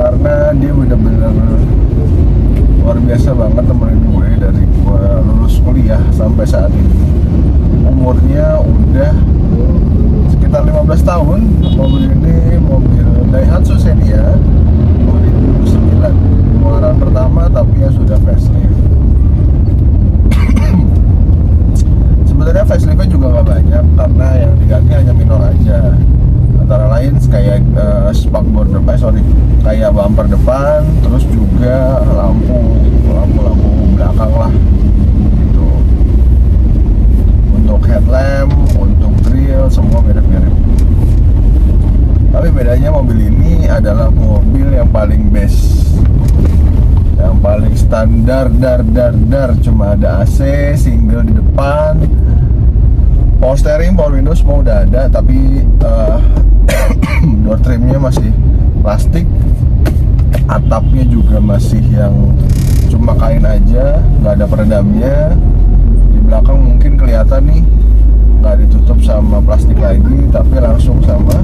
karena dia bener-bener luar biasa banget temenin gue dari gue lulus kuliah sampai saat ini. Umurnya udah sekitar 15 tahun. Mobil ini mobil Daihatsu Xenia 2009, pengeluaran pertama tapi yang sudah facelift. Sebenarnya faceliftnya juga nggak banyak karena yang diganti hanya minor aja. Antara lain kayak spakbor depan, kayak bumper depan, terus juga lampu belakang lah gitu. Untuk headlamp, untuk grill semua mirip-mirip. Tapi bedanya mobil ini adalah mobil yang paling best, yang paling standar dar. Cuma ada AC, single di depan, power steering, power window semua udah ada, tapi door trimnya masih plastik, atapnya juga masih yang cuma kain aja, nggak ada peredamnya. Di belakang mungkin kelihatan nih nggak ditutup sama plastik lagi, tapi langsung sama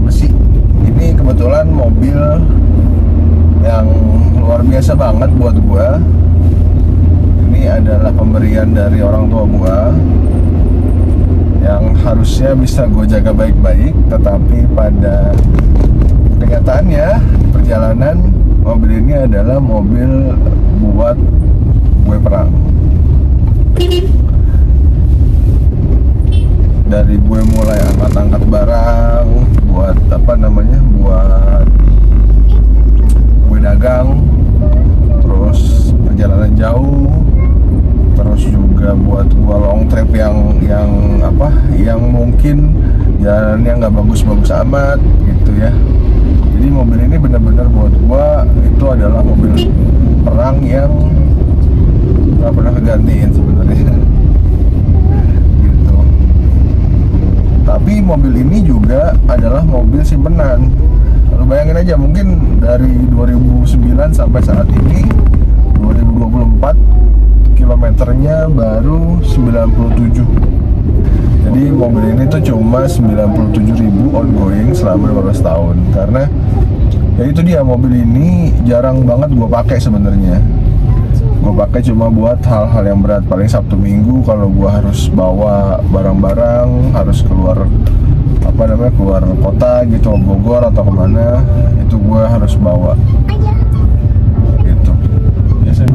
besi. Ini kebetulan mobil yang luar biasa banget buat gua. Ini adalah pemberian dari orang tua gua yang harusnya bisa gue jaga baik-baik, tetapi pada kenyataannya di perjalanan mobil ini adalah mobil buat gue perang. Dari gue mulai angkat-angkat barang buat buat gue dagang, terus perjalanan jauh, terus juga buat gua long trip yang mungkin jalannya nggak bagus-bagus amat gitu ya. Jadi mobil ini benar-benar buat gua itu adalah mobil perang yang nggak pernah kegantiin sebenarnya gitu. Tapi mobil ini juga adalah mobil simpenan. Lu bayangin aja, mungkin dari 2009 sampai saat ini 2024 kilometernya baru 97. Jadi mobil ini tuh cuma 97.000 ongoing selama 15 tahun. Karena ya itu dia, mobil ini jarang banget gue pakai sebenarnya. Gue pakai cuma buat hal-hal yang berat, paling Sabtu Minggu kalau gue harus bawa barang-barang, harus keluar keluar kota gitu, Bogor atau kemana, itu gue harus bawa gitu. Biasanya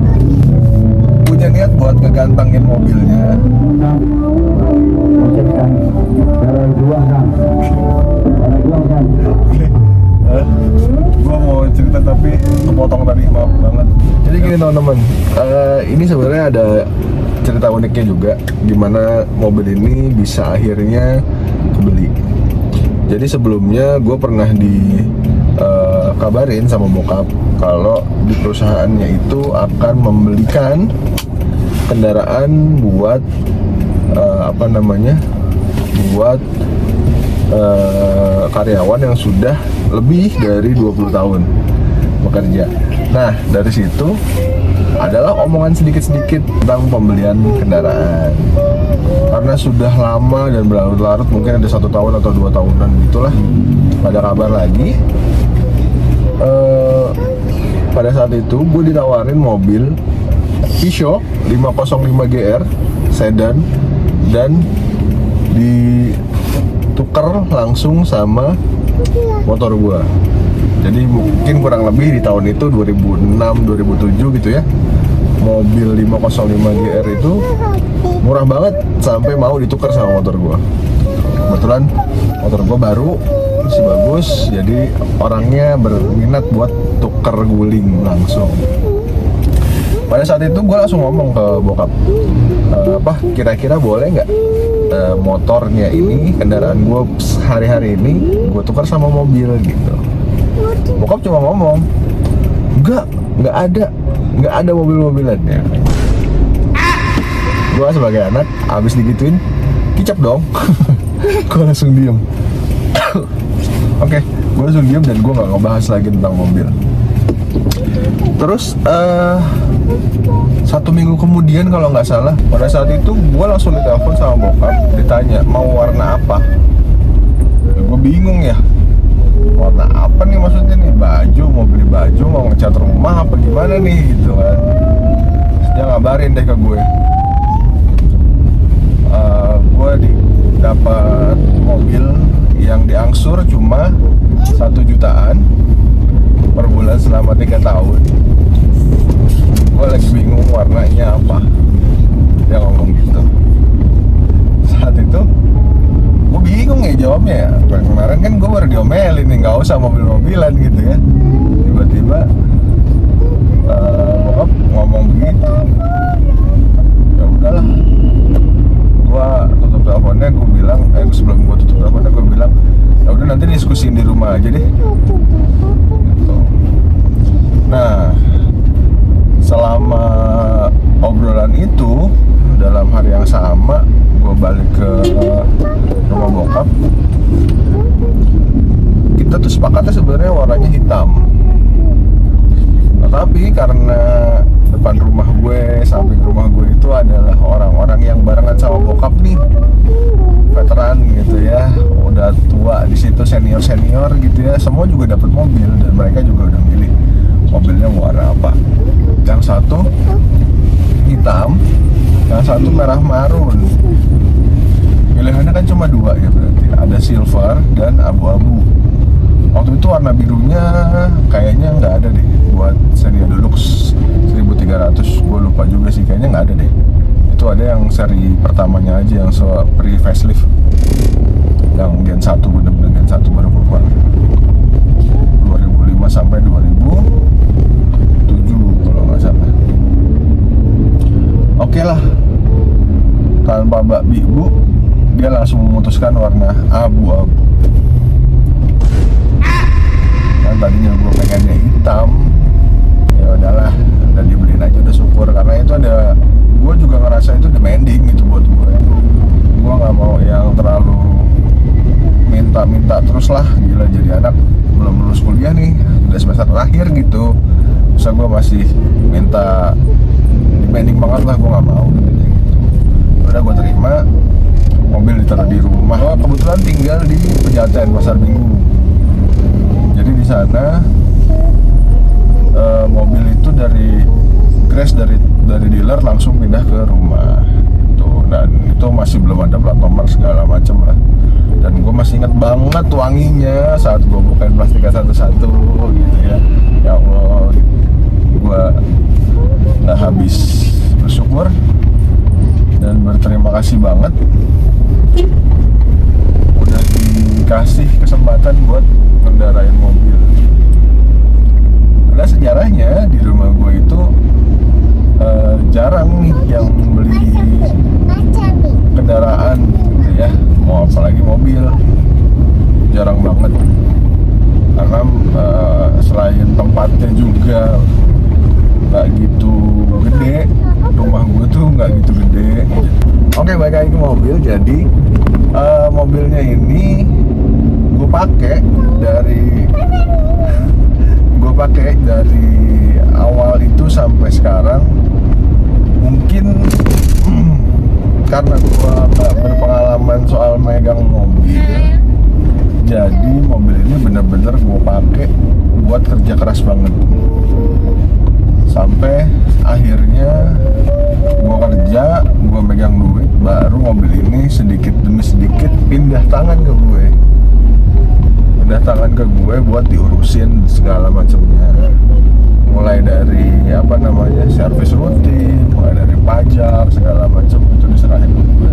punya niat buat ngegantengin mobilnya. Gue mau cerita tapi kepotong tadi, maaf banget. Jadi gini teman-teman, ini sebenarnya ada cerita uniknya juga, gimana mobil ini bisa akhirnya kebeli. Jadi sebelumnya gue pernah dikabarin sama bokap kalau di perusahaannya itu akan membelikan kendaraan buat buat karyawan yang sudah lebih dari 20 tahun bekerja. Nah, dari situ adalah omongan sedikit-sedikit tentang pembelian kendaraan. Karena sudah lama dan berlarut-larut, mungkin ada 1 tahun atau 2 tahunan gitulah, ada kabar lagi. Pada saat itu gue ditawarin mobil Peugeot 505 GR sedan dan ditukar langsung sama motor gue. Jadi mungkin kurang lebih di tahun itu 2006-2007 gitu ya, mobil 505 GR itu murah banget sampai mau ditukar sama motor gue. Kebetulan motor gue baru, masih bagus, jadi orangnya berminat buat tukar guling langsung. Pada saat itu gue langsung ngomong ke bokap, kira-kira boleh nggak motornya ini, kendaraan gue sehari-hari ini gue tukar sama mobil gitu. Bokap cuma ngomong, nggak ada mobil-mobilannya. Gue sebagai anak abis digituin kicap dong. Gue langsung diem. Oke, gue langsung diem dan gue nggak ngebahas lagi tentang mobil. Terus 1 minggu kemudian kalau nggak salah, pada saat itu gue langsung ditelepon sama bokap, ditanya mau warna apa. Gue bingung ya, warna apa nih maksudnya nih, baju, mau beli baju, mau ngecat rumah apa gimana nih gitu kan. Dia ngabarin deh ke gue, gue dapat mobil yang diangsur cuma 1 jutaan per bulan selama 3 tahun. Gue lagi bingung warnanya apa. Dia ngomong gitu. Saat itu gue bingung ya jawabnya ya. Kemarin kan gue baru diomelin nih, nggak usah mobil-mobilan gitu ya. Tiba-tiba bokap ngomong begitu. Ya udahlah, gue tutup teleponnya. Gue bilang, sebelum gue tutup teleponnya gue bilang, ya udah nanti diskusiin di rumah aja deh gitu. Nah, selama obrolan itu, dalam hari yang sama gue balik ke rumah bokap. Kita tuh sepakatnya sebenarnya warnanya hitam, tapi karena depan rumah gue, samping rumah gue itu adalah orang-orang yang barengan sama bokap nih, veteran gitu ya, udah tua di situ, senior gitu ya, semua juga dapat mobil dan mereka juga udah milih mobilnya warna apa. Yang satu hitam, yang satu merah marun. Pilihannya kan cuma 2 ya, berarti ada silver dan abu-abu. Waktu itu warna birunya kayaknya nggak ada deh buat Xenia Deluxe 1300, gue lupa juga sih, kayaknya nggak ada deh. Itu ada yang seri pertamanya aja, yang pre facelift, yang Gen 1, bener-bener Gen 1 baru keluar 2005 sampai 2007 kalau nggak salah. Oke lah, tanpa babi bu, dia langsung memutuskan warna abu-abu. Kan tadinya gue pengennya hitam, ya udahlah, udah dibeliin aja, udah syukur, karena itu ada, gue juga ngerasa itu demanding gitu buat gue. Gue nggak mau yang terlalu minta terus lah, gila, jadi anak belum lulus kuliah nih, udah semester terakhir gitu, bisa gue masih minta demanding banget lah, gue nggak mau gitu. Udah gue terima, mobil ditaruh di rumah. Gue kebetulan tinggal di Pejaten, Pasar Minggu. Jadi di sana mobil itu dari crash dari dealer langsung pindah ke rumah tuh, dan itu masih belum ada plat nomor segala macem lah. Dan gue masih inget banget wanginya saat gue bukain plastiknya satu-satu gitu ya. Ya Allah, gue nggak habis bersyukur dan berterima kasih banget udah dikasih kesempatan buat ngendarain mobil. Karena sejarahnya di rumah gue itu jarang nih yang beli kendaraan gitu ya, mau apalagi mobil, jarang banget. Karena selain tempatnya juga nggak gitu gede, rumah gue tuh nggak gitu gede. Oke, balik lagi ke mobil. Jadi mobilnya ini gue pakai dari awal itu sampai sekarang. Mungkin karena gue nggak berpengalaman soal megang mobil, jadi mobil ini bener-bener gue pakai buat kerja keras banget. Sampai akhirnya gue kerja, gue megang duit, baru mobil ini sedikit demi sedikit pindah tangan ke gue buat diurusin segala macamnya, mulai dari servis rutin, mulai dari pajak segala macam itu diserahin ke gue.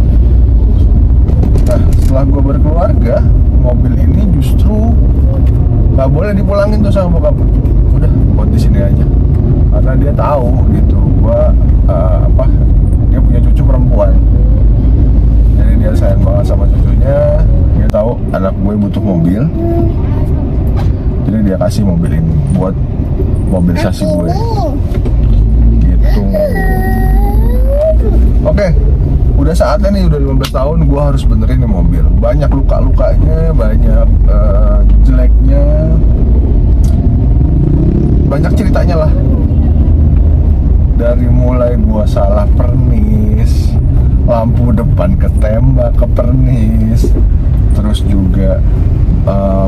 Nah, setelah gue berkeluarga, mobil ini justru nggak boleh dipulangin tuh sama bokap. Udah, buat di sini aja, karena dia tahu gitu gua dia punya cucu perempuan, jadi dia sayang banget sama cucunya. Dia tahu anak gue butuh mobil, jadi dia kasih mobil ini buat mobilisasi gue gitu. Oke, udah saatnya nih, udah 15 tahun gue harus benerin nih mobil. Banyak luka-lukanya, banyak jeleknya, banyak ceritanya lah. Dari mulai gua salah pernis, lampu depan ketembak ke pernis, terus juga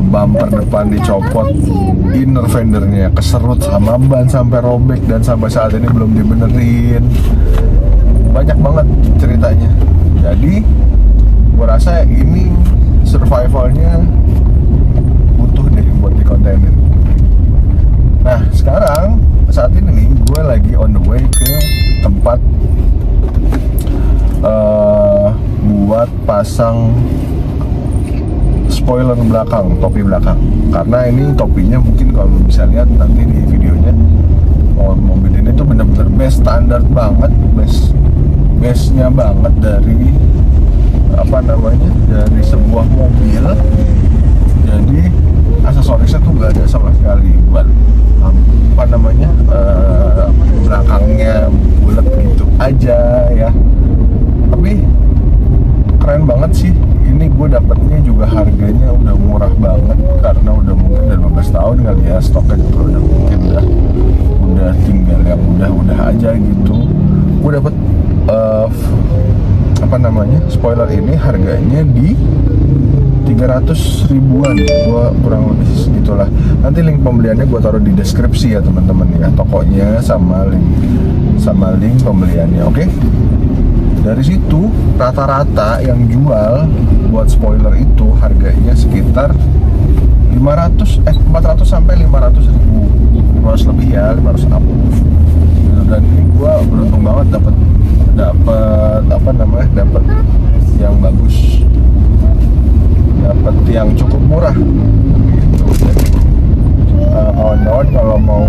bumper depan dicopot, inner fendernya keserut sama ban sampai robek dan sampai saat ini belum dibenerin. Banyak banget ceritanya. Jadi gue rasa ini survivalnya butuh deh buat dikontenin. Nah sekarang saat ini nih gue lagi on the way ke tempat buat pasang spoiler belakang, topi belakang. Karena ini topinya mungkin kalau bisa lihat nanti di videonya, mobil ini tuh bener-bener base standar banget, base-nya banget dari dari sebuah mobil. Jadi aksesorisnya tuh nggak ada sama sekali. Belakangnya bulat gitu aja ya. Tapi keren banget sih. Ini gue dapetnya juga harganya udah murah banget karena udah mungkin udah 15 tahun kali ya, stoknya juga udah mungkin udah tinggal yang udah aja gitu. Gue dapet spoiler ini harganya di 300 ribuan, gue kurang lebih segitulah. Nanti link pembeliannya gue taruh di deskripsi ya teman-teman ya, tokonya sama link pembeliannya. Oke? Dari situ rata-rata yang jual buat spoiler itu harganya sekitar 400 sampai 500 ribu, 500 lebih ya, 500 up. Dan ini gue beruntung banget dapat yang bagus, dapat yang cukup murah gitu. Jadi kawan-kawan kalau mau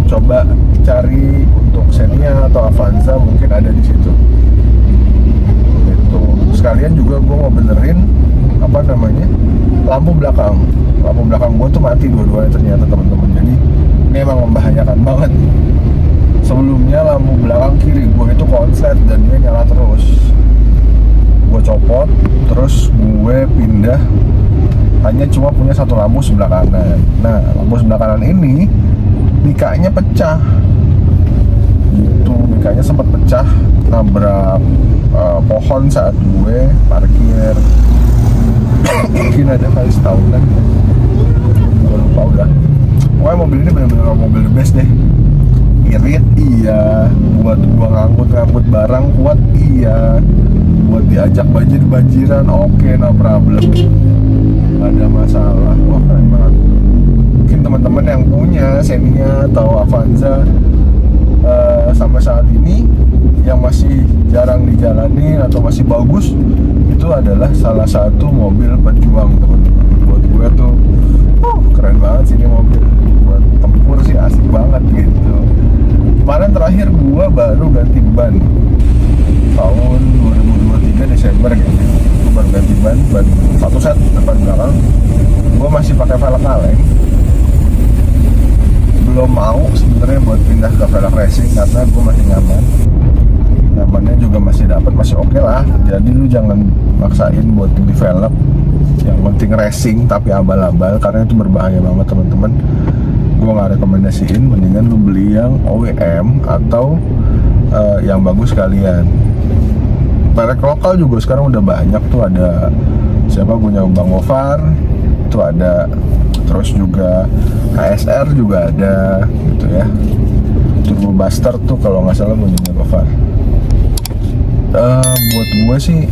coba cari untuk Xenia atau Avanza mungkin ada di situ. Itu sekalian juga gue mau benerin lampu belakang gue tuh mati dua-duanya ternyata teman-teman. Jadi ini emang membahayakan banget. Sebelumnya lampu belakang kiri gue itu konslet dan dia nyala terus. Gue copot, terus gue pindah, hanya cuma punya satu lampu sebelah kanan. Nah, lampu sebelah kanan ini mikanya pecah gitu, mikanya sempat pecah nabrak pohon saat gue parkir. Mungkin ada kali setahunan, gue lupa udah. Pokoknya mobil ini benar-benar mobil the best deh. Irit iya, buat gua ngangkut barang kuat iya, buat diajak banjiran oke, no problem, gak ada masalah. Wah keren banget. Mungkin teman-teman yang punya Xenia atau Avanza sampai saat ini yang masih jarang dijalani atau masih bagus, itu adalah salah satu mobil pejuang teman-teman. Buat gue tuh keren banget sih ini mobil, buat tempur sih asik banget gitu. Kemarin terakhir gue baru ganti ban tahun 2023 Desember kayaknya. Gue baru ganti ban satu set depan belakang. Gue masih pakai velg kaleng. Belum mau sebenarnya buat pindah ke velg racing karena gue masih nyamannya juga masih dapat, masih oke lah. Jadi lu jangan maksain buat di velg yang penting racing tapi abal-abal, karena itu berbahaya banget teman-teman. Gue nggak rekomendasiin, mendingan lu beli yang OEM atau yang bagus sekalian. Merek lokal juga sekarang udah banyak tuh, ada siapa punya Bang Gofar itu ada, terus juga HSR juga ada gitu ya. Turbo Buster tuh kalau nggak salah punya Gofar. Buat gue sih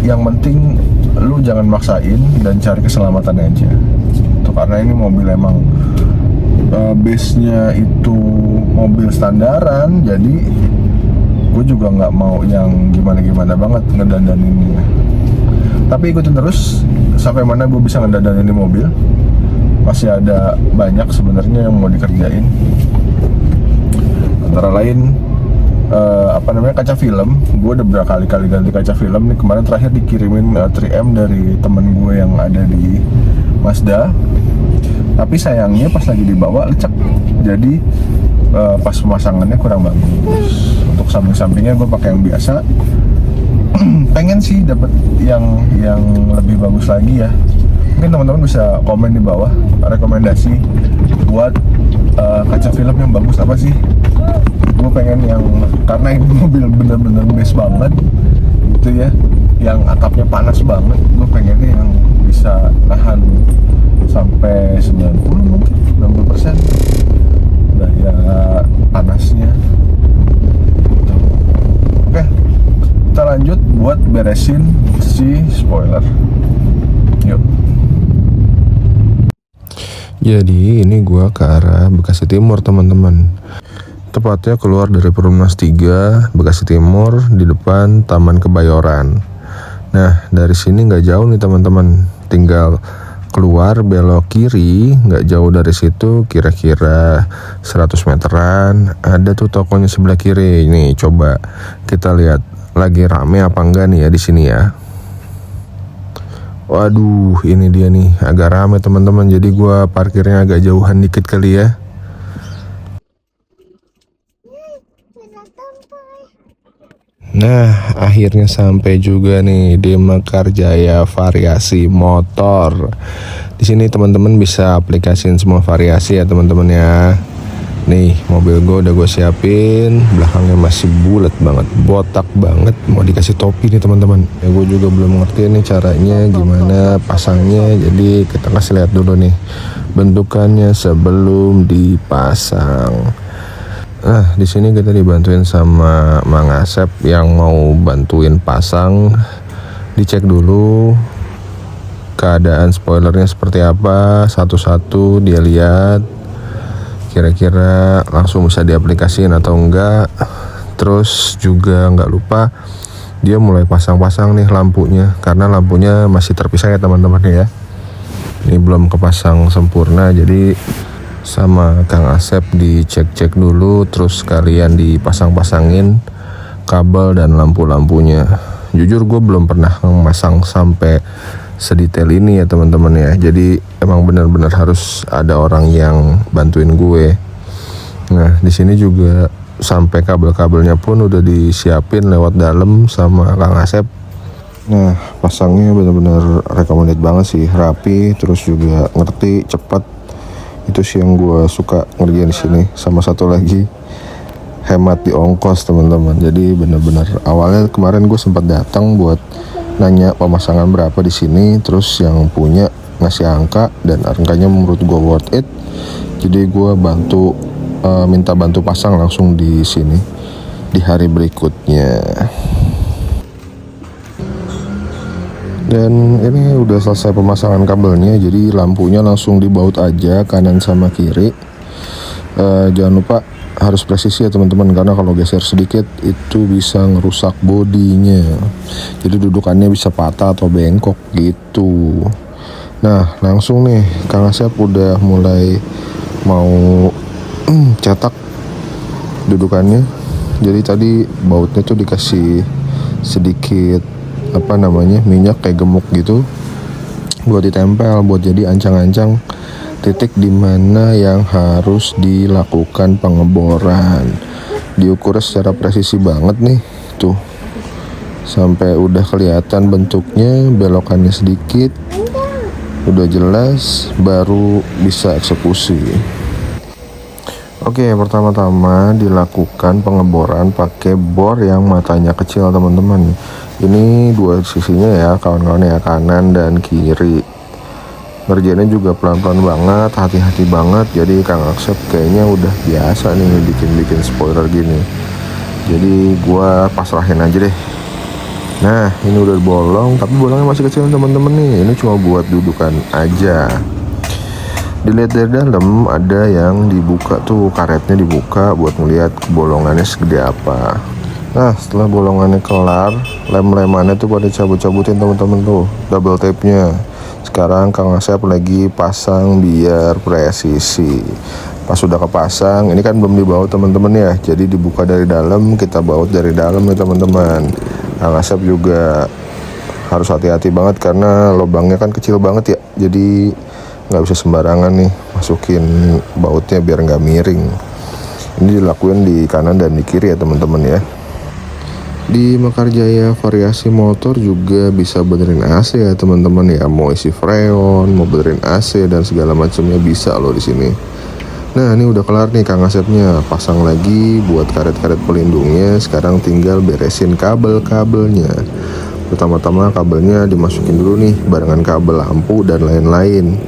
yang penting lu jangan maksain dan cari keselamatan aja tuh, karena ini mobil emang base-nya itu mobil standaran. Jadi gue juga nggak mau yang gimana-gimana banget ngedandaninnya. Tapi ikutin terus sampai mana gue bisa ngedandanin mobil. Masih ada banyak sebenarnya yang mau dikerjain. Antara lain kaca film. Gue udah berkali-kali ganti kaca film nih. Kemarin terakhir dikirimin 3M dari temen gue yang ada di Mazda. Tapi sayangnya pas lagi dibawa lecek. Jadi pas pemasangannya kurang bagus. Untuk samping-sampingnya gue pakai yang biasa. Pengen sih dapet yang lebih bagus lagi ya. Mungkin teman-teman bisa komen di bawah rekomendasi buat kaca film yang bagus apa sih. Gue pengen yang, karena ini mobil bener-bener best banget gitu ya, yang atapnya panas banget. Gue pengennya yang bisa nahan sampai 90 mungkin 60% daya panasnya. Oke, kita lanjut buat beresin si spoiler. Yuk. Jadi ini gua ke arah Bekasi Timur teman-teman. Tepatnya keluar dari Perumnas 3 Bekasi Timur di depan Taman Kebayoran. Nah dari sini nggak jauh nih teman-teman, tinggal keluar belok kiri, nggak jauh dari situ kira-kira 100 meteran ada tuh tokonya sebelah kiri. Nih coba kita lihat lagi rame apa enggak nih ya di sini ya. Waduh ini dia nih, agak rame teman-teman, jadi gua parkirnya agak jauhan dikit kali ya. Nah, akhirnya sampai juga nih di Mekarjaya Variasi Motor. Di sini teman-teman bisa aplikasiin semua variasi ya teman-teman ya. Nih, mobil gue udah gue siapin, belakangnya masih bulat banget, botak banget, mau dikasih topi nih teman-teman. Ya gue juga belum ngerti nih caranya gimana pasangnya, jadi kita kasih lihat dulu nih bentukannya sebelum dipasang. Nah, di sini kita dibantuin sama Mang Asep yang mau bantuin pasang. Dicek dulu keadaan spoilernya seperti apa, satu-satu dia lihat. Kira-kira langsung bisa diaplikasiin atau enggak. Terus juga nggak lupa dia mulai pasang-pasang nih lampunya, karena lampunya masih terpisah ya teman-teman ya. Ini belum kepasang sempurna, jadi sama Kang Asep dicek-cek dulu, terus kalian dipasang-pasangin kabel dan lampu-lampunya. Jujur gue belum pernah memasang sampai sedetail ini ya teman-teman ya, jadi emang benar-benar harus ada orang yang bantuin gue. Nah di sini juga sampai kabel-kabelnya pun udah disiapin lewat dalam sama Kang Asep. Nah pasangnya benar-benar recommended banget sih, rapi, terus juga ngerti, cepat. Itu sih yang gue suka ngerjain di sini. Sama satu lagi, hemat di ongkos teman-teman. Jadi benar-benar awalnya kemarin gue sempat datang buat nanya pemasangan berapa di sini, terus yang punya ngasih angka dan angkanya menurut gue worth it. Jadi gue minta bantu pasang langsung di sini di hari berikutnya. Dan ini udah selesai pemasangan kabelnya, jadi lampunya langsung dibaut aja kanan sama kiri. Jangan lupa harus presisi ya teman-teman, karena kalau geser sedikit itu bisa ngerusak bodinya. Jadi dudukannya bisa patah atau bengkok gitu. Nah langsung nih Kang Asep udah mulai mau cetak dudukannya. Jadi tadi bautnya tuh dikasih sedikit minyak kayak gemuk gitu buat ditempel, buat jadi ancang-ancang titik dimana yang harus dilakukan pengeboran. Diukur secara presisi banget nih tuh, sampai udah kelihatan bentuknya, belokannya sedikit udah jelas, baru bisa eksekusi. Oke, pertama-tama dilakukan pengeboran pakai bor yang matanya kecil teman-teman. Ini dua sisinya ya kawan-kawan ya, kanan dan kiri. Ngerjainnya juga pelan-pelan banget, hati-hati banget. Jadi Kang Asep kayaknya udah biasa nih bikin spoiler gini. Jadi gua pasrahin aja deh. Nah ini udah bolong, tapi bolongnya masih kecil teman-teman nih. Ini cuma buat dudukan aja. Dilihat dari dalam ada yang dibuka tuh, karetnya dibuka buat ngeliat bolongannya segede apa. Nah setelah bolongannya kelar, lem-lemannya tuh pada cabut-cabutin teman-teman tuh, double tape-nya. Sekarang Kang Asep lagi pasang biar presisi. Pas sudah kepasang, ini kan belum dibaut teman-teman ya, jadi dibuka dari dalam, kita baut dari dalam nih teman-teman. Kang Asep juga harus hati-hati banget karena lubangnya kan kecil banget ya, jadi nggak bisa sembarangan nih masukin bautnya biar nggak miring. Ini dilakuin di kanan dan di kiri ya teman-teman ya. Di Mekarjaya Variasi Motor juga bisa benerin AC ya teman-teman ya, mau isi freon, mau benerin AC dan segala macamnya bisa loh di sini. Nah ini udah kelar nih Kang Asepnya, pasang lagi buat karet-karet pelindungnya. Sekarang tinggal beresin kabel-kabelnya. Pertama-tama kabelnya dimasukin dulu nih barengan kabel lampu dan lain-lain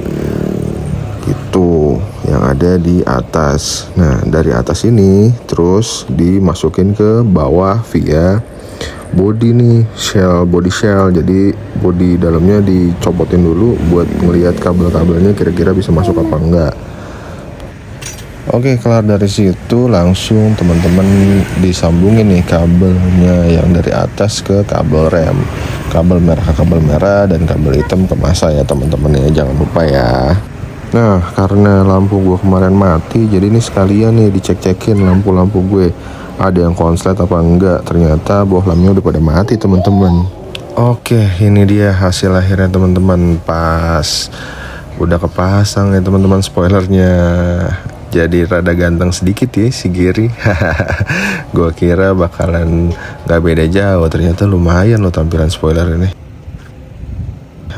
gitu yang ada di atas. Nah dari atas ini terus dimasukin ke bawah via body nih, body shell. Jadi body dalamnya dicopotin dulu buat ngelihat kabel-kabelnya kira-kira bisa masuk apa enggak. Oke, kelar dari situ langsung teman-teman disambungin nih kabelnya yang dari atas ke kabel rem. Kabel merah ke kabel merah dan kabel hitam ke masa ya teman-teman ya, jangan lupa ya. Nah, karena lampu gue kemarin mati, jadi ini sekalian nih dicek-cekin lampu-lampu gue. Ada yang konslet apa enggak, ternyata bohlamnya udah pada mati teman-teman. Oke, ini dia hasil akhirnya teman-teman, pas udah kepasang ya teman-teman spoilernya. Jadi rada ganteng sedikit ya si Giri. Gua kira bakalan gak beda jauh, ternyata lumayan loh tampilan spoiler ini.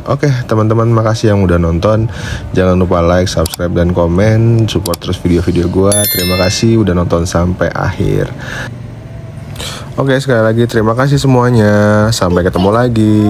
Oke teman-teman, makasih yang udah nonton. Jangan lupa like, subscribe, dan komen. Support terus video-video gua. Terima kasih udah nonton sampai akhir. Oke, sekali lagi terima kasih semuanya. Sampai ketemu lagi.